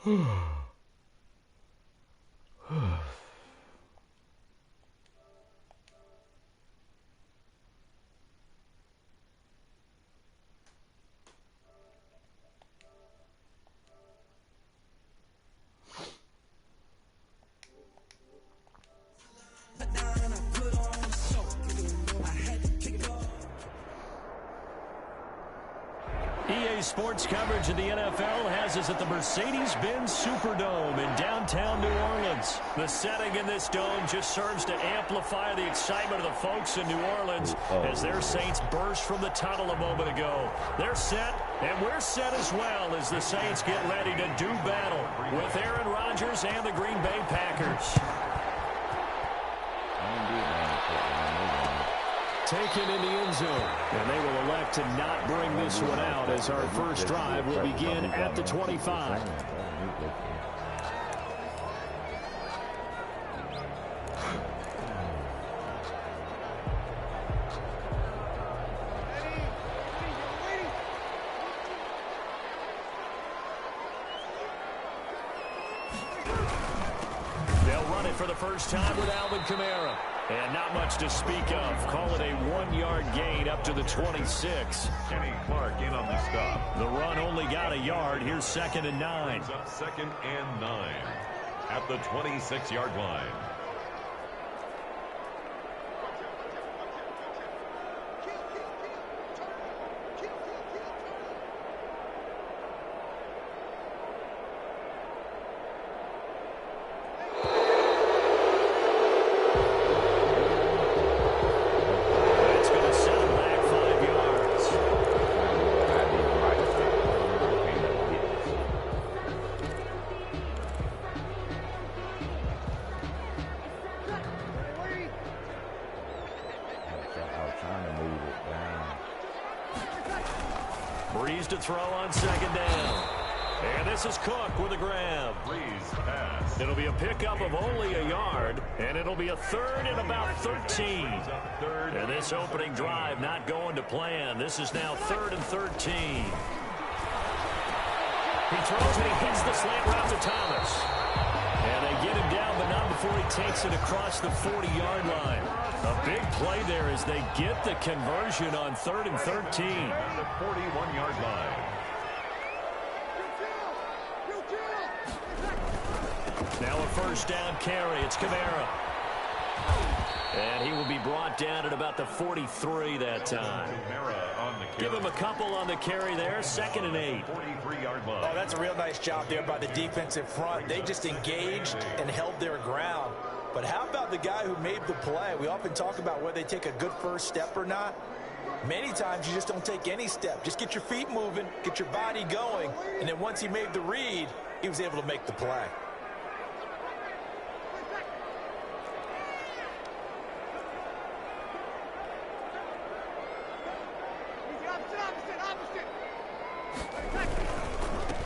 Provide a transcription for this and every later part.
EA Sports coverage of the NFL has us at the Mercedes-Benz Superdome in downtown New Orleans. The setting in this dome just serves to amplify the excitement of the folks in New Orleans as their Saints burst from the tunnel a moment ago. They're set, and we're set as well as the Saints get ready to do battle with Aaron Rodgers and the Green Bay Packers. Taken in the end zone, and they will elect to not bring this one out as our first drive will begin at the 25. They'll run it for the first time with Alvin Kamara. And not much to speak of. Call it a 1-yard gain up to the 26. Kenny Clark in on the stop. The run only got a yard. Here's 2nd and 9. It's up 2nd and 9 at the 26-yard line. Breeze to throw on 2nd down. And this is Cook with a grab. Breeze pass. It'll be a pickup of only a yard, and it'll be a 3rd and about 13. And this opening drive not going to plan. This is now 3rd and 13. He throws and he hits the slant route to Thomas. And they get him down, but not before he takes it across the 40-yard line. A big play there as they get the conversion on 3rd and 13. At the 41-yard line. Now a first down carry. It's Kamara. And he will be brought down at about the 43 that time. Give him a couple on the carry there. 2nd and 8. 43-yard line. Oh, that's a real nice job there by the defensive front. They just engaged and held their ground. But how about the guy who made the play? We often talk about whether they take a good first step or not. Many times you just don't take any step. Just get your feet moving, get your body going, and then once he made the read, he was able to make the play.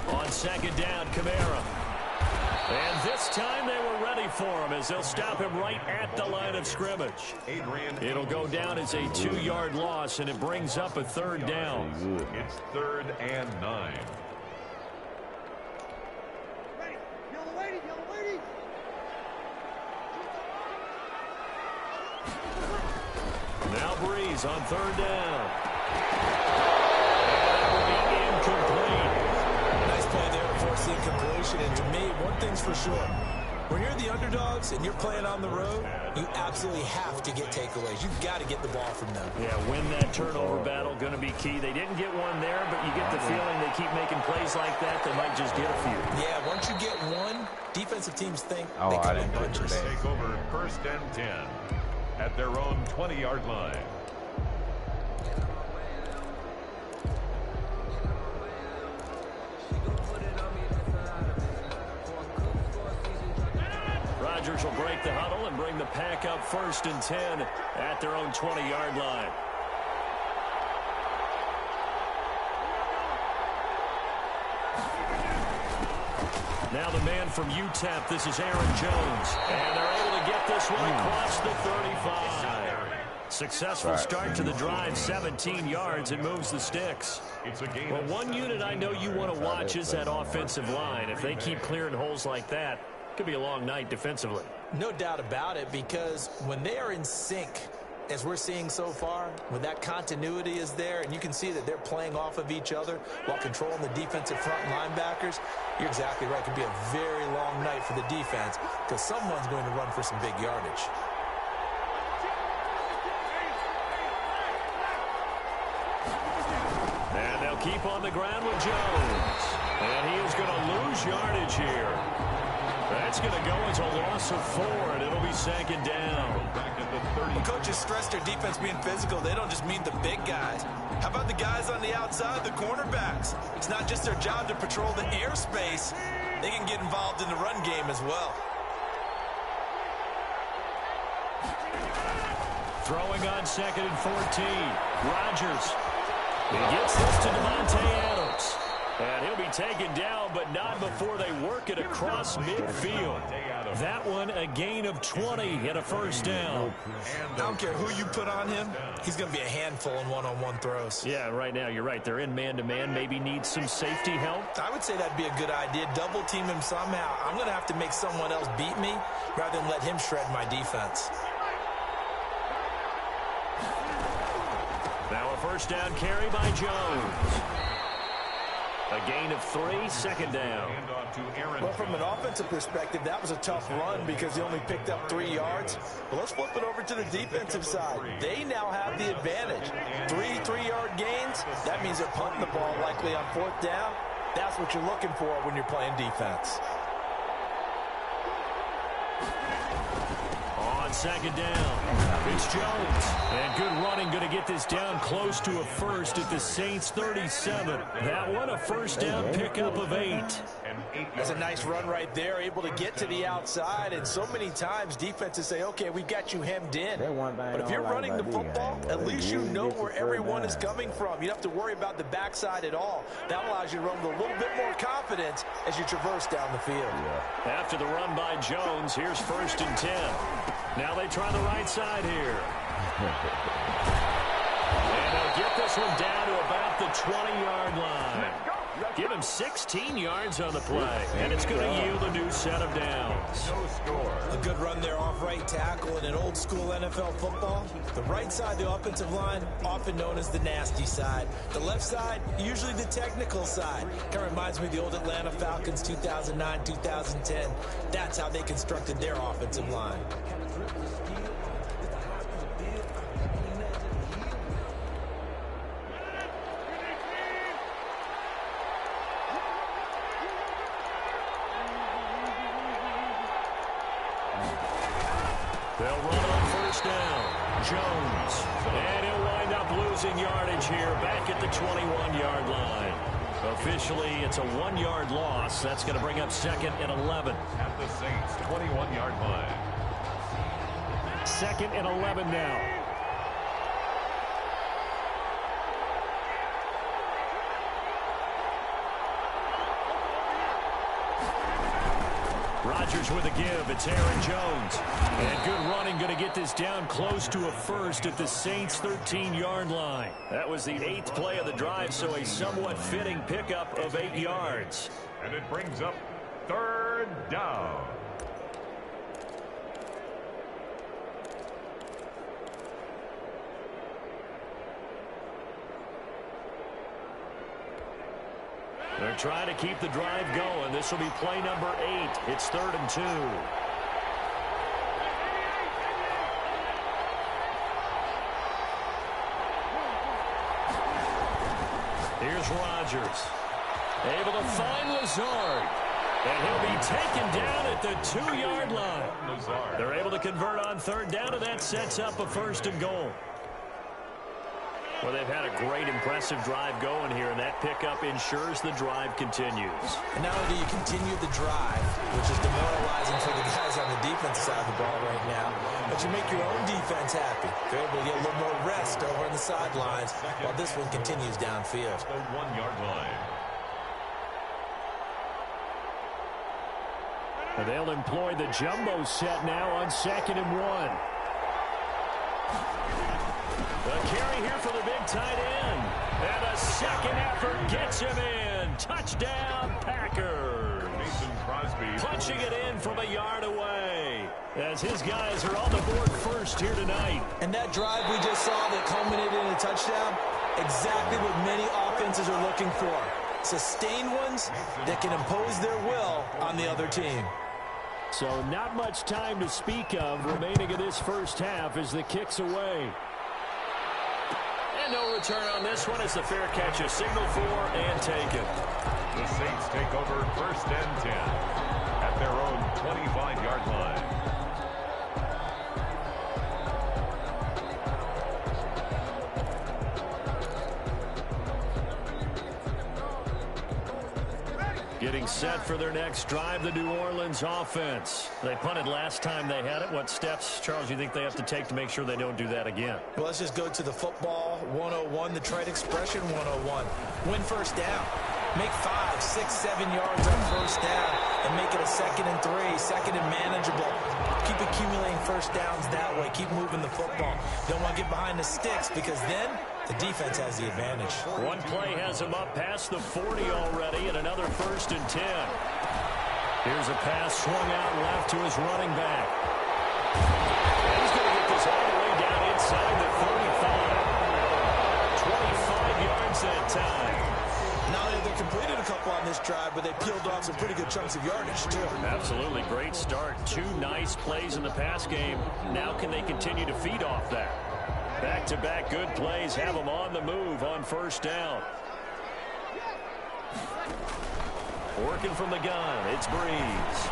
On 2nd down, Kamara. And this time they were ready for him as they'll stop him right at the line of scrimmage. It'll go down as a 2-yard loss, and it brings up a 3rd down. It's 3rd and 9. Now Breeze on 3rd down. And that will be incomplete. Nice play there to force the incompletion. And to me, one thing's for sure. When you're the underdogs and you're playing on the road, you absolutely have to get takeaways. You've got to get the ball from them. Yeah, win that turnover battle, going to be key. They didn't get one there, but you get the feeling they keep making plays like that, they might just get a few. Yeah, once you get one, defensive teams think they come in bunches. Take over 1st and 10 at their own 20-yard line. Rodgers will break the huddle and bring the pack up 1st and 10 at their own 20-yard line. Now the man from UTEP, this is Aaron Jones. And they're able to get this one across the 35. Successful start to the drive, 17 yards, and moves the sticks. Well, one unit I know you want to watch is that offensive line. If they keep clearing holes like that, it could be a long night defensively. No doubt about it, because when they are in sync, as we're seeing so far, when that continuity is there, and you can see that they're playing off of each other while controlling the defensive front linebackers, you're exactly right. It could be a very long night for the defense because someone's going to run for some big yardage. And they'll keep on the ground with Jones. And he is going to lose yardage here. That's going to go as a loss of 4, and it'll be second down. When coaches stress their defense being physical, they don't just mean the big guys. How about the guys on the outside, the cornerbacks? It's not just their job to patrol the airspace. They can get involved in the run game as well. Throwing on 2nd and 14. Rodgers. He gets this to Devontae Adams. And he'll be taken down, but not before they work it across midfield. That one, a gain of 20 and a first down. I don't care who you put on him. He's going to be a handful in one-on-one throws. Yeah, right now, you're right. They're in man-to-man. Maybe need some safety help. I would say that'd be a good idea. Double team him somehow. I'm going to have to make someone else beat me rather than let him shred my defense. Now a first down carry by Jones. A gain of 3, second down. Well, from an offensive perspective, that was a tough run because he only picked up 3 yards. But let's flip it over to the defensive side. They now have the advantage. 3 3-yard gains, that means they're punting the ball likely on 4th down. That's what you're looking for when you're playing defense. On second down, it's Jones. And good running, going to get this down close to a first at the Saints 37. That one, a first down pickup of 8. That's a nice run right there, able to get to the outside. And so many times defenses say, okay, we've got you hemmed in. But if you're running the football, at least you know where everyone is coming from. You don't have to worry about the backside at all. That allows you to run with a little bit more confidence as you traverse down the field. After the run by Jones, here's 1st and 10. Now they try the right side here. And they'll get this one down to about the 20-yard line. Give him 16 yards on the play, and it's going to yield a new set of downs. A good run there off right tackle in an old-school NFL football. The right side, the offensive line, often known as the nasty side. The left side, usually the technical side. Kind of reminds me of the old Atlanta Falcons 2009, 2010. That's how they constructed their offensive line. They'll run on first down. Jones. And he'll wind up losing yardage here back at the 21-yard line. Officially, it's a 1-yard loss. That's going to bring up 2nd and 11. At the Saints' 21-yard line. 2nd and 11 now. Rodgers with a give. It's Aaron Jones. And good running, going to get this down close to a first at the Saints' 13-yard line. That was the 8th play of the drive, so a somewhat fitting pickup of 8 yards. And it brings up 3rd down. They're trying to keep the drive going. This will be play number 8. It's 3rd and 2. Here's Rodgers. Able to find Lazard. And he'll be taken down at the 2-yard line. They're able to convert on 3rd down, and that sets up a 1st and goal. Well, they've had a great, impressive drive going here, and that pickup ensures the drive continues. And not only do you continue the drive, which is demoralizing for the guys on the defensive side of the ball right now, but you make your own defense happy. They're able to get a little more rest over on the sidelines while this one continues downfield. The 1-yard line. And they'll employ the jumbo set now on 2nd and 1. here for the big tight end. And a second effort gets him in. Touchdown, Packers. Mason Crosby Punching it in from a yard away as his guys are on the board first here tonight. And that drive we just saw that culminated in a touchdown, exactly what many offenses are looking for. Sustained ones that can impose their will on the other team. So not much time to speak of remaining in this first half as the kick's away. And no return on this one. It's a fair catch, a signal for, and taken. The Saints take over 1st and 10 at their own 25-yard line. Getting set for their next drive, the New Orleans offense. They punted last time they had it. What steps, Charles, you think they have to take to make sure they don't do that again? Well, let's just go to the football 101, the trade expression 101. Win first down. Make 5, 6, 7 yards on first down and make it a 2nd and 3, 2nd and manageable. Keep accumulating first downs that way. Keep moving the football. Don't want to get behind the sticks because then the defense has the advantage. One play has him up past the 40 already and another 1st and 10. Here's a pass swung out left to his running back. And he's going to get this all the way down inside the 35. 25 yards that time. Not only they completed a couple on this drive, but they peeled off some pretty good chunks of yardage, too. Absolutely. Great start. 2 nice plays in the pass game. Now can they continue to feed off that? Back-to-back good plays have them on the move on first down. Working from the gun, it's Breeze.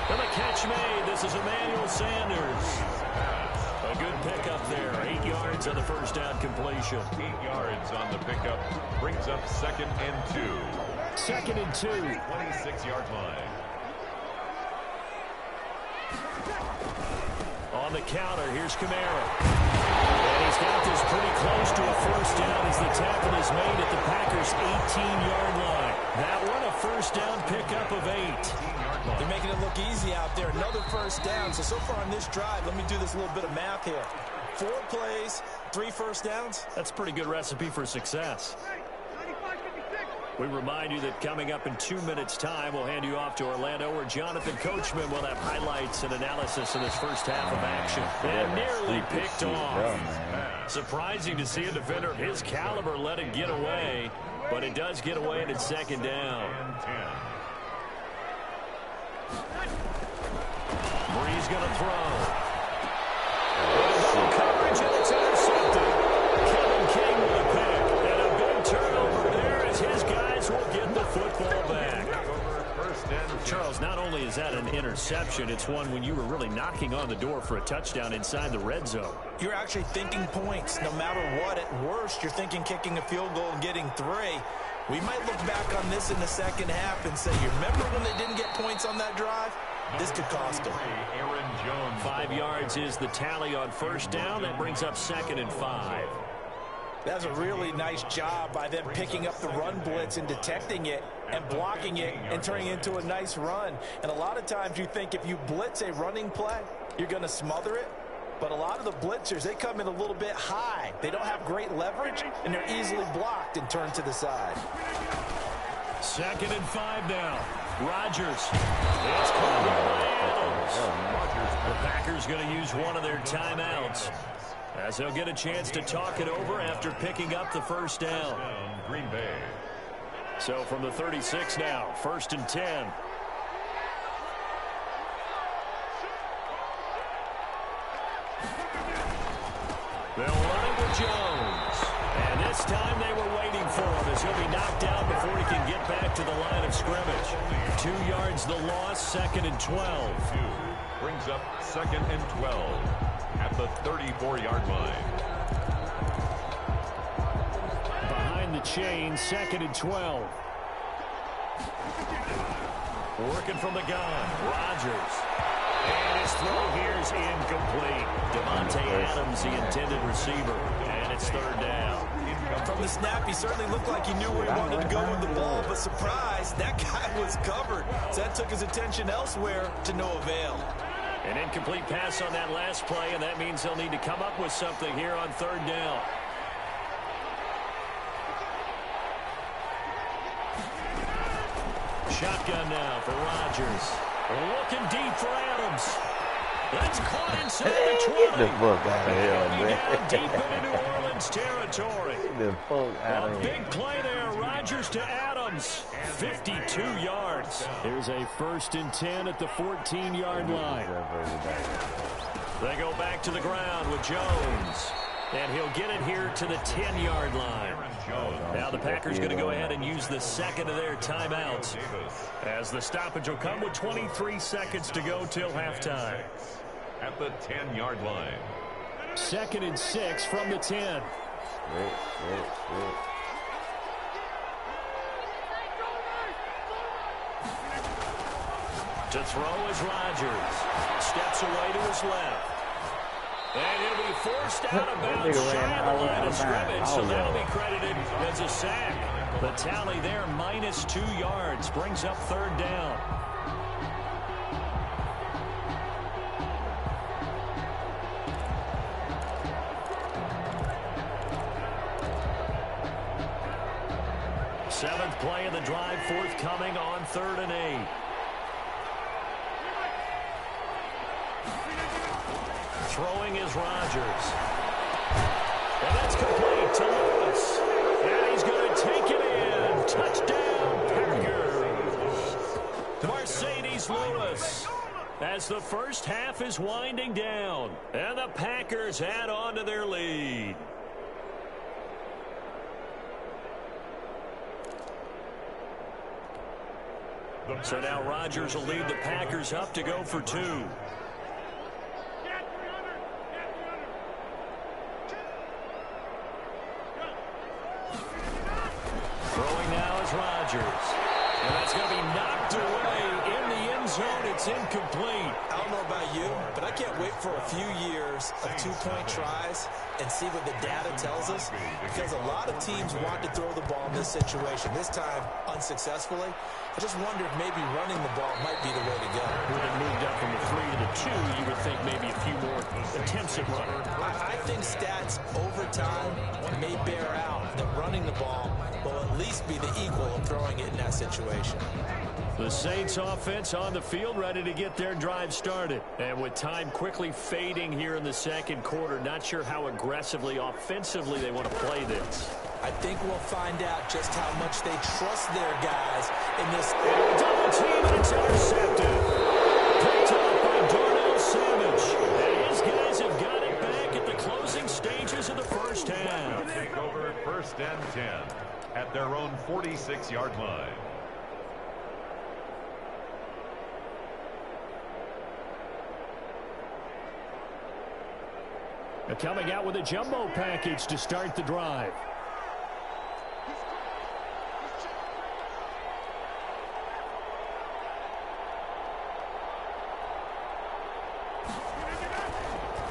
And the catch made. This is Emmanuel Sanders. A good pickup there. 8 yards on the first down completion. 8 yards on the pickup brings up 2nd and 2. 2nd and 2. 26-yard line. On the counter, here's Kamara. And he's got this pretty close to a first down as the tackle is made at the Packers' 18-yard line. That one, a first down pickup of 8. They're making it look easy out there. Another first down. So far on this drive, let me do this little bit of math here. 4 plays, 3 first downs. That's a pretty good recipe for success. We remind you that coming up in 2 minutes' time, we'll hand you off to Orlando, where Jonathan Coachman will have highlights and analysis of this first half of action. And nearly picked off. Surprising to see a defender of his caliber let it get away, but it does get away and it's 2nd down. Breeze going to throw. Coverage and it's intercepted. Kevin King with a pick. And a big turnover there as his guys will get the football back. Charles, not only is that an interception, it's one when you were really knocking on the door for a touchdown inside the red zone. You're actually thinking points. No matter what, at worst, you're thinking kicking a field goal and getting 3. We might look back on this in the second half and say, you remember when they didn't get points on that drive? This could cost them. 5 yards is the tally on first down. That brings up 2nd and 5. That's a really nice job by them picking up the run blitz and detecting it and blocking it and turning it into a nice run. And a lot of times you think if you blitz a running play, you're going to smother it. But a lot of the blitzers, they come in a little bit high. They don't have great leverage, and they're easily blocked and turned to the side. 2nd and 5 now. Rodgers. It's called by Adams. The Packers going to use one of their timeouts, as they'll get a chance to talk it over after picking up the first down. Green Bay. So from the 36 now, 1st and 10. They'll run it with Jones. And this time they were waiting for him as he'll be knocked down before he can get back to the line of scrimmage. 2 yards the loss, 2nd and 12. Brings up 2nd and 12 at the 34-yard line. Behind the chain, 2nd and 12. Working from the gun, Rodgers. And his throw here is incomplete. Devontae Adams, the intended receiver. And it's 3rd down. From the snap, he certainly looked like he knew where he wanted to go with the ball, but surprise, that guy was covered. So that took his attention elsewhere to no avail. An incomplete pass on that last play, and that means they'll need to come up with something here on 3rd down. Shotgun now for Rodgers. Looking deep for Adams. That's caught inside the 20. Get the fuck out of here, man. Deep into New Orleans territory. Get the fuck out of here. Big play there. Rodgers to Adams. 52 yards. Here's a 1st and 10 at the 14-yard line. They go back to the ground with Jones. And he'll get it here to the 10-yard line. Now the Packers going to go ahead and use the second of their timeouts, as the stoppage will come with 23 seconds to go till halftime. At the 10-yard line. 2nd and 6 from the 10. To throw is Rodgers. Steps away to his left. And he'll be forced out of bounds shy of the line of scrimmage, so that'll be credited as a sack. The tally there, -2 yards, brings up 3rd down. Seventh play of the drive forthcoming on 3rd and 8. Throwing is Rodgers. And that's complete to Lewis. And he's going to take it in. Touchdown, Packers. Mercedes Lewis. As the first half is winding down. And the Packers add on to their lead. So now Rodgers will lead the Packers up to go for 2. Throwing now is Rodgers. And that's going to be knocked away in the end zone. It's incomplete. I don't know about you, but I can't wait for a few years of 2-point tries and see what the data tells us, because a lot of teams want to throw the ball in this situation. This time, unsuccessfully. I just wonder if maybe running the ball might be the way to go. With it moved up from the 3 to the 2, you would think maybe a few more attempts at running. I think stats over time may bear out that running the ball will at least be the equal of throwing it in that situation. The Saints offense on the field, ready to get their drive started. And with time quickly fading here in the second quarter, not sure how aggressively, offensively they want to play this. I think we'll find out just how much they trust their guys in this. Double team, and it's intercepted. Picked up by Darnell Savage. And his guys have got it back at the closing stages of the first half. They'll take over 1st and 10 at their own 46-yard line. Coming out with a jumbo package to start the drive.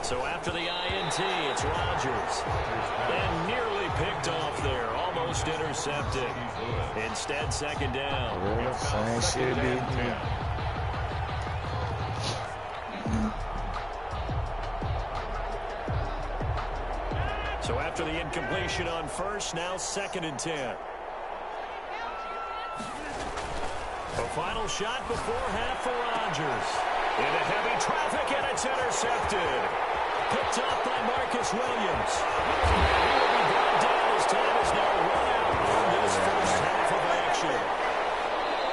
So after the INT, it's Rodgers. And nearly picked off there. Almost intercepted. Instead, 2nd down. So after the incompletion on 1st, now 2nd and 10. A final shot before half for Rodgers. Into heavy traffic, and it's intercepted. Picked up by Marcus Williams. He will be brought down as time is now run out in this first half of action.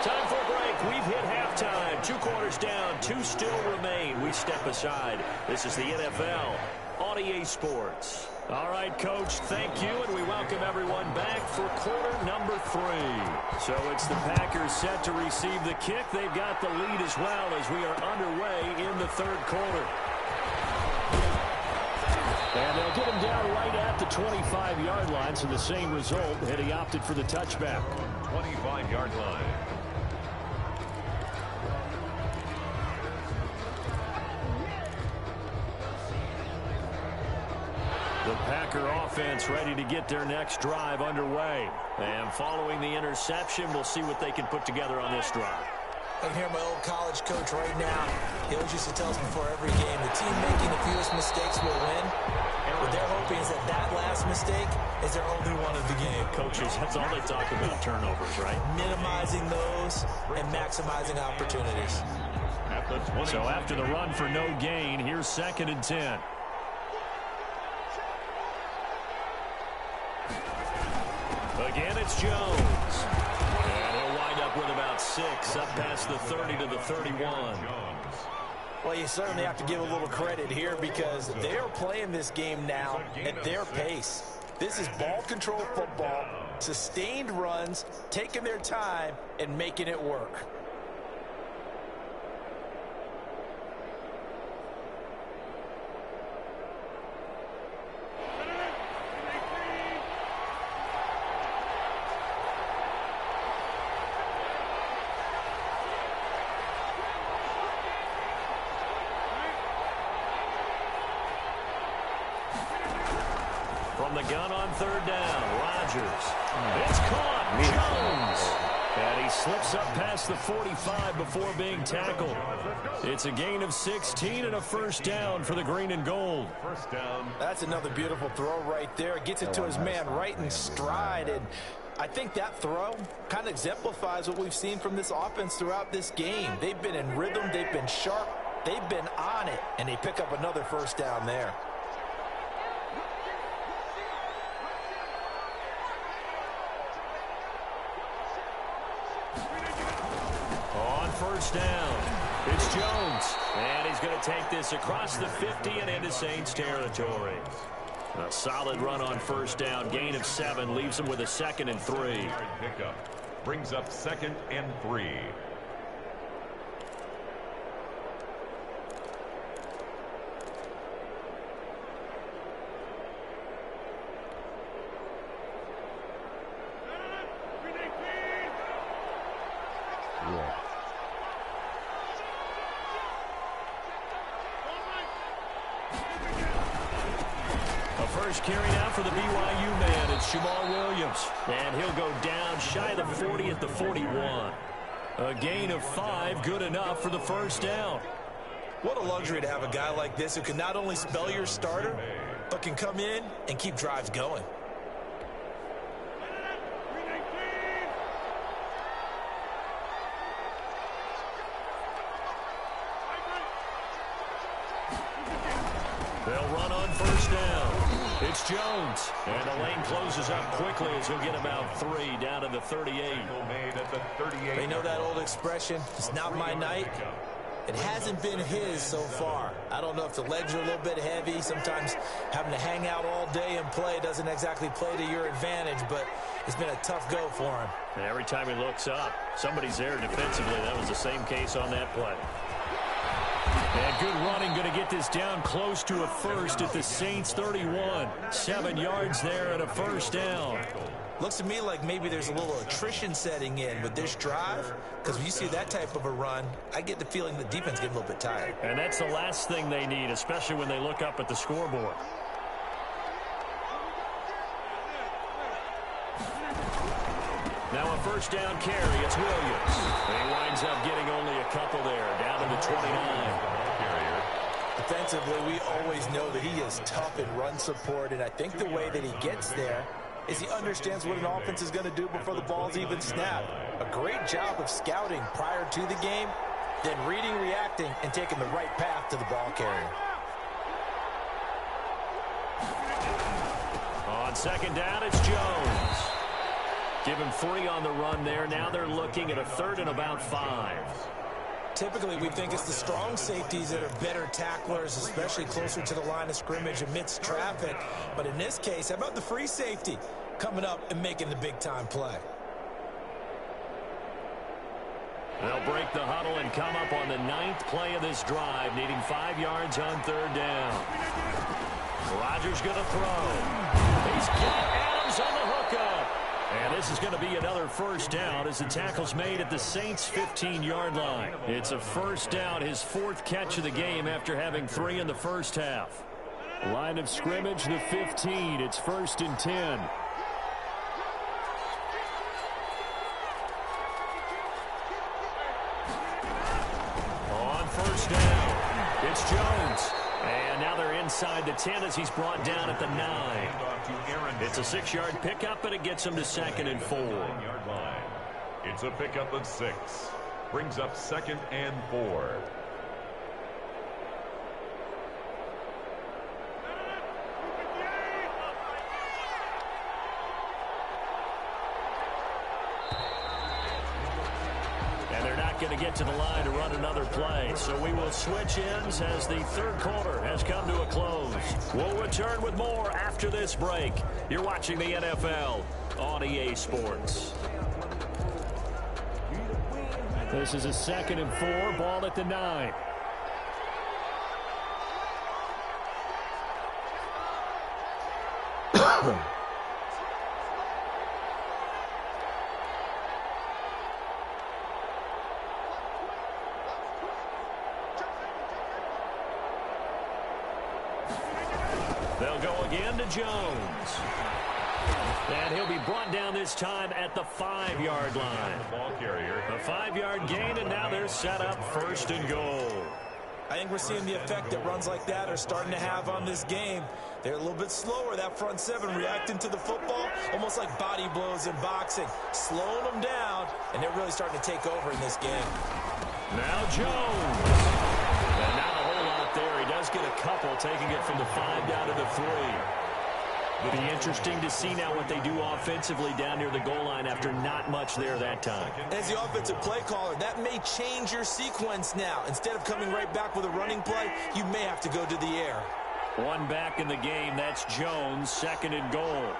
Time for a break. We've hit halftime. 2 quarters down, 2 still remain. We step aside. This is the NFL on EA Sports. All right, Coach, thank you, and we welcome everyone back for quarter number 3. So it's the Packers set to receive the kick. They've got the lead as well as we are underway in the 3rd quarter. And they'll get him down right at the 25-yard line, so the same result, and he opted for the touchback. 25-yard line. The Packer offense ready to get their next drive underway. And following the interception, we'll see what they can put together on this drive. I can hear my old college coach right now. He always used to tell us before every game, the team making the fewest mistakes will win. What they're hoping is that last biggest mistake is their only one of the game. Coaches, that's all they talk about, turnovers, right? Minimizing those and maximizing opportunities. So after the run for no gain, here's 2nd and 10. Again, it's Jones. And he'll wind up with about 6, up past the 30 to the 31. Well, you certainly have to give a little credit here because they are playing this game now at their pace. This is ball control football, sustained runs, taking their time and making it work. From the gun on 3rd down, Rodgers. It's caught, Jones. And he slips up past the 45 before being tackled. It's a gain of 16 and a 1st down for the green and gold. First down. That's another beautiful throw right there. Gets it to his man right in stride. And I think that throw kind of exemplifies what we've seen from this offense throughout this game. They've been in rhythm. They've been sharp. They've been on it. And they pick up another 1st down there. On 1st down, it's Jones. And he's going to take this across the 50 and into Saints territory. A solid run on 1st down, gain of 7, leaves him with a 2nd and 3. Pickup brings up 2nd and 3. First carry now for the BYU man. It's Jamal Williams. And he'll go down shy of the 40 at the 41. A gain of 5, good enough for the 1st down. What a luxury to have a guy like this who can not only spell your starter, but can come in and keep drives going. They'll run on 1st down. It's Jones. And the lane closes up quickly as he'll get about 3 down to the 38. They know that old expression, it's not my night. It hasn't been his so far. I don't know if the legs are a little bit heavy. Sometimes having to hang out all day and play doesn't exactly play to your advantage, but it's been a tough go for him. And every time he looks up, somebody's there defensively. That was the same case on that play. And good running, going to get this down close to a 1st at the Saints 31. 7 yards there and a 1st down. Looks to me like maybe there's a little attrition setting in with this drive, because when you see that type of a run, I get the feeling the defense gets a little bit tired. And that's the last thing they need, especially when they look up at the scoreboard. Now a 1st down carry, it's Williams. And he winds up getting only a couple there, down to the 29. Defensively, we always know that he is tough in run support, and I think the way that he gets there is he understands what an offense is going to do before the ball's even snapped. A great job of scouting prior to the game, then reading, reacting, and taking the right path to the ball carrier. On 2nd down, it's Jones. Give him 3 on the run there. Now they're looking at a 3rd and about 5. Typically, we think it's the strong safeties that are better tacklers, especially closer to the line of scrimmage amidst traffic. But in this case, how about the free safety coming up and making the big-time play? They'll break the huddle and come up on the 9th play of this drive, needing 5 yards on 3rd down. Rodgers going to throw. He's got Adams on the hookup. And this is going to be another 1st down as the tackle's made at the Saints' 15-yard line. It's a 1st down, his 4th catch of the game after having 3 in the 1st half. Line of scrimmage, the 15. It's 1st and 10. On 1st down, it's Jones. And now they're inside the 10 as he's brought down at the 9. It's a 6-yard pickup, and it gets them to 2nd and 4. Yard line. It's a pickup of 6. Brings up 2nd and 4. Going to get to the line to run another play. So we will switch ends as the 3rd quarter has come to a close. We'll return with more after this break. You're watching the NFL on EA Sports. This is a 2nd and 4, ball at the 9. They'll go again to Jones. And he'll be brought down this time at the 5-yard line. Ball carrier. A 5-yard gain, and now they're set up 1st and goal. I think we're seeing the effect that runs like that are starting to have on this game. They're a little bit slower, that front 7, reacting to the football, almost like body blows in boxing, slowing them down, and they're really starting to take over in this game. Now Jones. And not a whole lot there. He does get a couple, taking it from the 5 down to the 3. It'll be interesting to see now what they do offensively down near the goal line after not much there that time. As the offensive play caller, that may change your sequence now. Instead of coming right back with a running play, you may have to go to the air. One back in the game. That's Jones, 2nd and goal.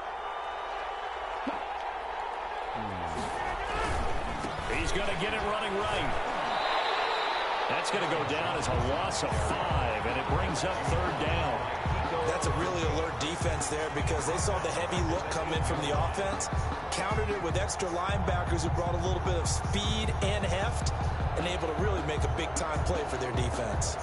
He's going to get it running right. That's going to go down as a loss of 5, and it brings up 3rd down. That's a really alert defense there because they saw the heavy look come in from the offense, countered it with extra linebackers who brought a little bit of speed and heft, and able to really make a big-time play for their defense.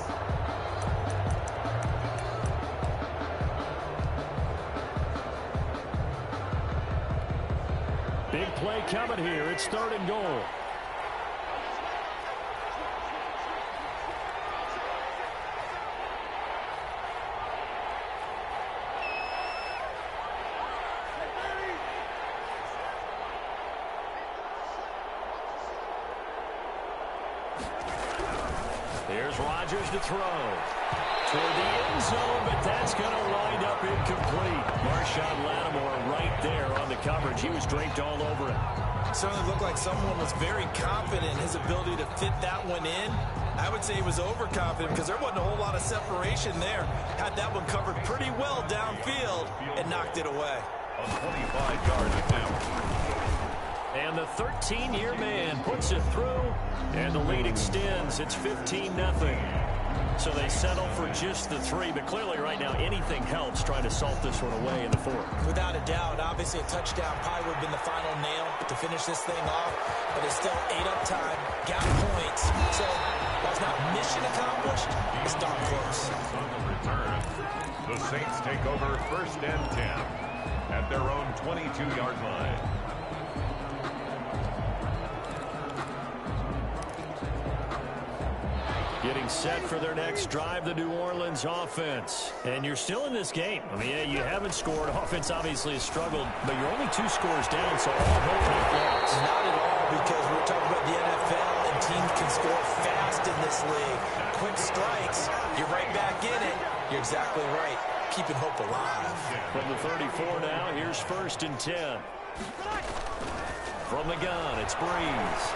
Big play coming here. It's 3rd and goal. Here's Rodgers to throw. Toward the end zone, but that's going to wind up incomplete. Marshawn Lattimore right there on the coverage. He was draped all over it. Certainly looked like someone was very confident in his ability to fit that one in. I would say he was overconfident because there wasn't a whole lot of separation there. Had that one covered pretty well downfield and knocked it away. A 25-yard attempt. And the 13-year man puts it through, and the lead extends. It's 15-0. So they settle for just the 3, but clearly right now anything helps trying to salt this one away in the 4th. Without a doubt, obviously a touchdown probably would have been the final nail to finish this thing off, but it's still 8 up time, got points. So that's not mission accomplished, it's darn close. On the return, the Saints take over 1st and 10 at their own 22-yard line. Getting set for their next drive, the New Orleans offense. And you're still in this game. I mean, yeah, you haven't scored. Offense obviously has struggled, but you're only 2 scores down, so all hope not lost. Not at all, because we're talking about the NFL, and teams can score fast in this league. Quick strikes, you're right back in it. You're exactly right. Keeping hope alive. From the 34 now, here's 1st and 10. From the gun, it's Breeze.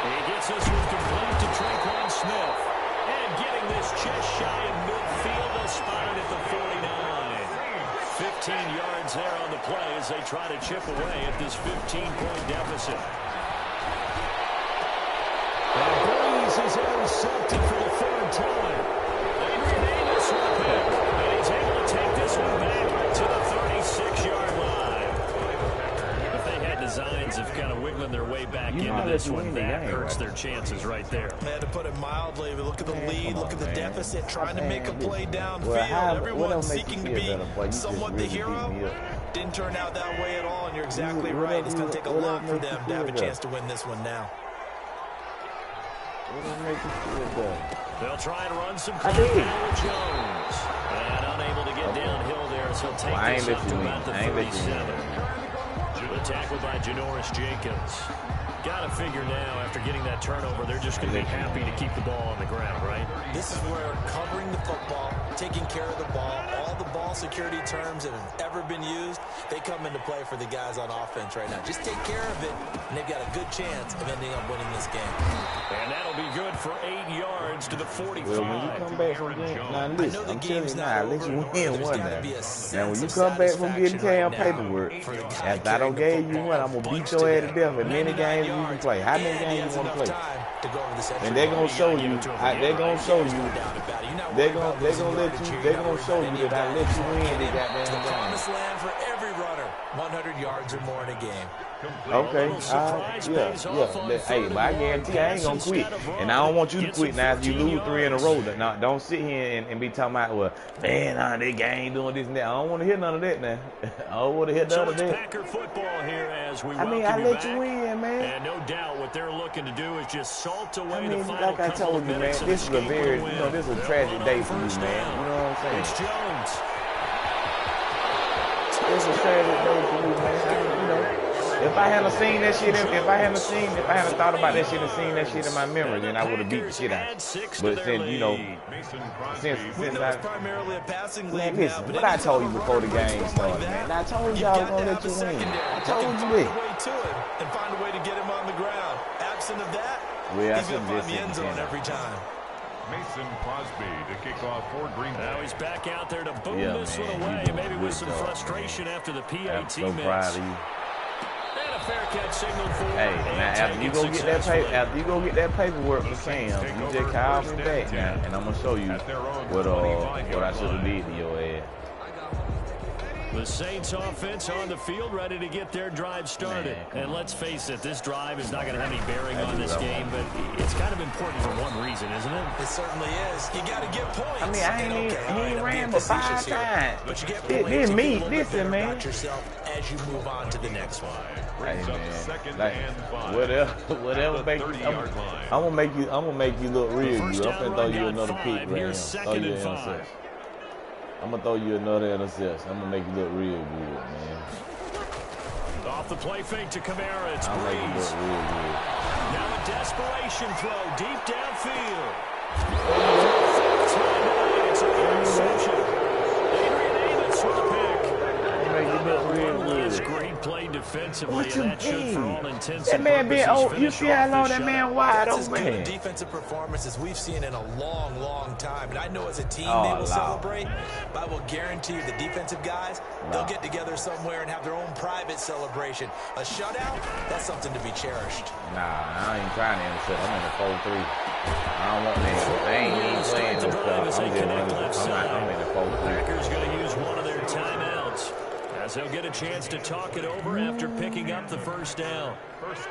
He gets this one complete to Traquan Smith. And getting this just shy of midfield, they'll spot it at the 49. 15 yards there on the play as they try to chip away at this 15-point deficit. And Breeze is intercepted for the 3rd time. Adrian Amos with a pick. And he's able to take this one back to the 36-yard line. If they had designs of kind of wiggling their way back into this one, that hurts their chances right there. They had to put it mildly. Look at the lead, look at the deficit, trying to make a play downfield. Everyone seeking to be somewhat the hero. Didn't turn out that way at all, and you're exactly right. It's going to take a lot for them to have a chance to win this one now. They'll try and run some clock now with Jones. And unable to get downhill there as He'll take this up to about the 37. The tackle by Janoris Jenkins. Got to figure now, after getting that turnover, they're just going to be happy to keep the ball on the ground, right? This is where covering the football, taking care of the ball, all the ball security terms that have ever been used, they come into play for the guys on offense right now. Just take care of it, and they've got a good chance of ending up winning this game. And that'll be good for 8 yards to the 45. Well, when you come back from getting, now listen, I'm telling you now, let you win one now. Now, when you come back from getting Cam paperwork, after I don't gave you one, I'm going to beat your ass to death in many games you can play. How many games you want to play? And they're going to show you, they're going to show you, they're going to let you, they're going to show you that I let you win the goddamn game. Promised land for every runner, 100 yards or more in a game. Okay, yeah. Hey, but I guarantee I ain't gonna quit, and I don't want you to quit now if you lose 3 in a row. Now, don't sit here and be talking about, well, man, that game doing this and that. I don't want to hear none of that now. I don't want to hear none of that. Packer football here as we I mean, I let you win, man. And no doubt what they're looking to do is just salt away the final like I told you, man, this is a very, this is a tragic day for you, man. You know what I'm saying? It's Jones. It's a tragic day for you, man. You know. If I hadn't seen that shit, if I hadn't thought about that shit and seen that shit in my memory, then I would have beat the shit out. But since, you know, since I, primarily a passing league, man, listen, what I told you before the game started, man. I told y'all I was gonna let you win. I told you that. And find a way to get him on the ground. Absent of that, he's gonna find the end zone every time. Mason Crosby to kick off for Green Bay. Now he's back out there to boom this one away, maybe with some frustration after the PAT I'm so miss. proud of you. Fair catch signal for. Hey, now after you go get that paperwork from Sam, you just call me back now, and I'm gonna show you what I should have did to your ass. The Saints offense on the field, ready to get their drive started. And let's face it, this drive is not going to have any bearing on this game, but it's kind of important for one reason, isn't it? It certainly is. You got to get points. I mean, he ran for 5 times. But you get This me, listen, man. Yourself as you move on to the next one. Hey, man, like, whatever make you, I'm gonna make you look real good. I'm gonna throw you another pick right now. Throw you an interception. I'm gonna throw you another interception. I'm gonna make you look real good, man. Off the play fake to Kamara, it's I'll make you look real good. Now a desperation throw deep downfield. It's an interception. Adrian Amos with the pick. Make you look real good. That's great play defensively. What you and that should, for all mean? intents That and man been purposes, you see how long that man wide That's as open? good a defensive performance as we've seen in a long, long time. And I know as a team they will celebrate, but I will guarantee you the defensive guys, they'll get together somewhere and have their own private celebration. A shutout, that's something to be cherished. Nah, I ain't trying to intercept. I'm in the 4-3. I don't want that. They ain't even playing no stuff. I'm in the 4-3. Packers going to use one of their timeouts, as they'll get a chance to talk it over after picking up the first down.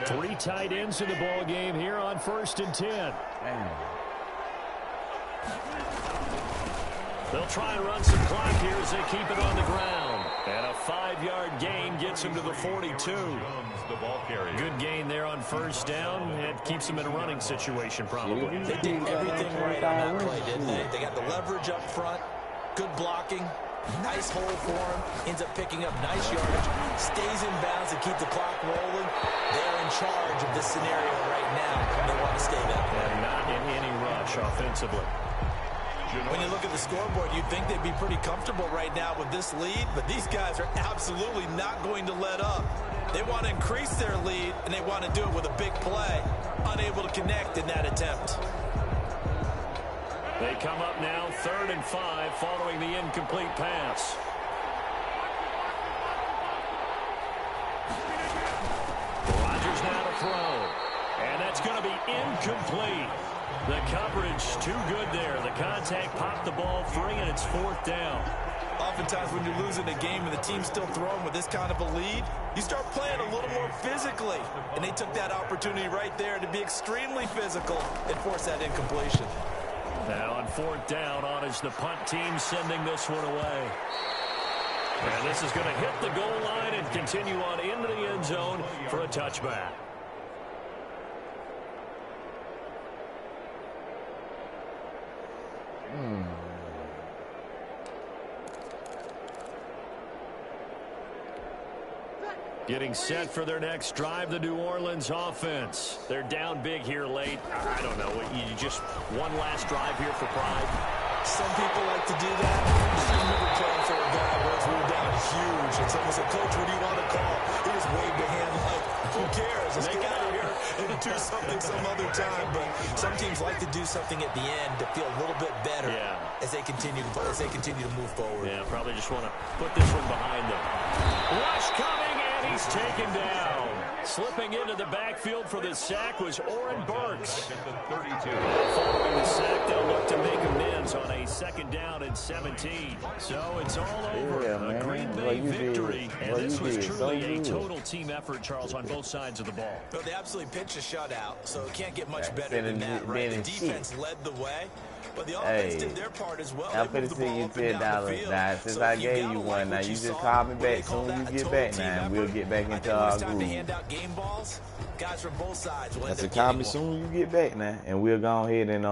3 tight ends in the ball game here on 1st and 10. Man. They'll try and run some clock here as they keep it on the ground. And a 5-yard gain gets them to the 42. Good gain there on 1st down. It keeps them in a running situation, probably. They did everything right on that play, didn't they? They got the leverage up front, good blocking, nice hole for him, ends up picking up nice yardage, stays in bounds to keep the clock rolling. They're in charge of this scenario right now. They want to stay that way. And not in any rush offensively. When you look at the scoreboard, you'd think they'd be pretty comfortable right now with this lead, but these guys are absolutely not going to let up. They want to increase their lead, and they want to do it with a big play. Unable to connect in that attempt. They come up now 3rd and 5 following the incomplete pass. Rodgers now to throw. And that's going to be incomplete. The coverage too good there. The contact popped the ball free, and it's 4th down. Oftentimes when you're losing a game and the team's still throwing with this kind of a lead, you start playing a little more physically. And they took that opportunity right there to be extremely physical and force that incompletion. Now on 4th down, on is the punt team sending this one away. And this is going to hit the goal line and continue on into the end zone for a touchback. Getting set for their next drive, the New Orleans offense. They're down big here late. I don't know. You just one last drive here for pride. Some people like to do that. I remember playing for a guy once we were down huge, and someone said, "Coach, what do you want to call?" He just waved a hand like, "Who cares? Let's get out of here and do something some other time." But some teams like to do something at the end to feel a little bit better as they continue to move forward. Yeah, probably just want to put this one behind them. Rush coming, and he's taken down. Slipping into the backfield for the sack was Oren Burks. Following the sack, they'll look to make amends on a 2nd down and 17. So it's all over. A Green Bay victory. And this was truly a total team effort, Charles, on both sides of the ball. Well, they absolutely pitched a shutout, so it can't get much better than that, right? The defense led the way, but the offense did their part as well. I'm finna see you $10 now. Since I gave you one, now you just call me back soon as you get back now, and we'll get back into our groove. Game balls, guys from both sides will I said, call me soon as you get back now, and we'll go ahead and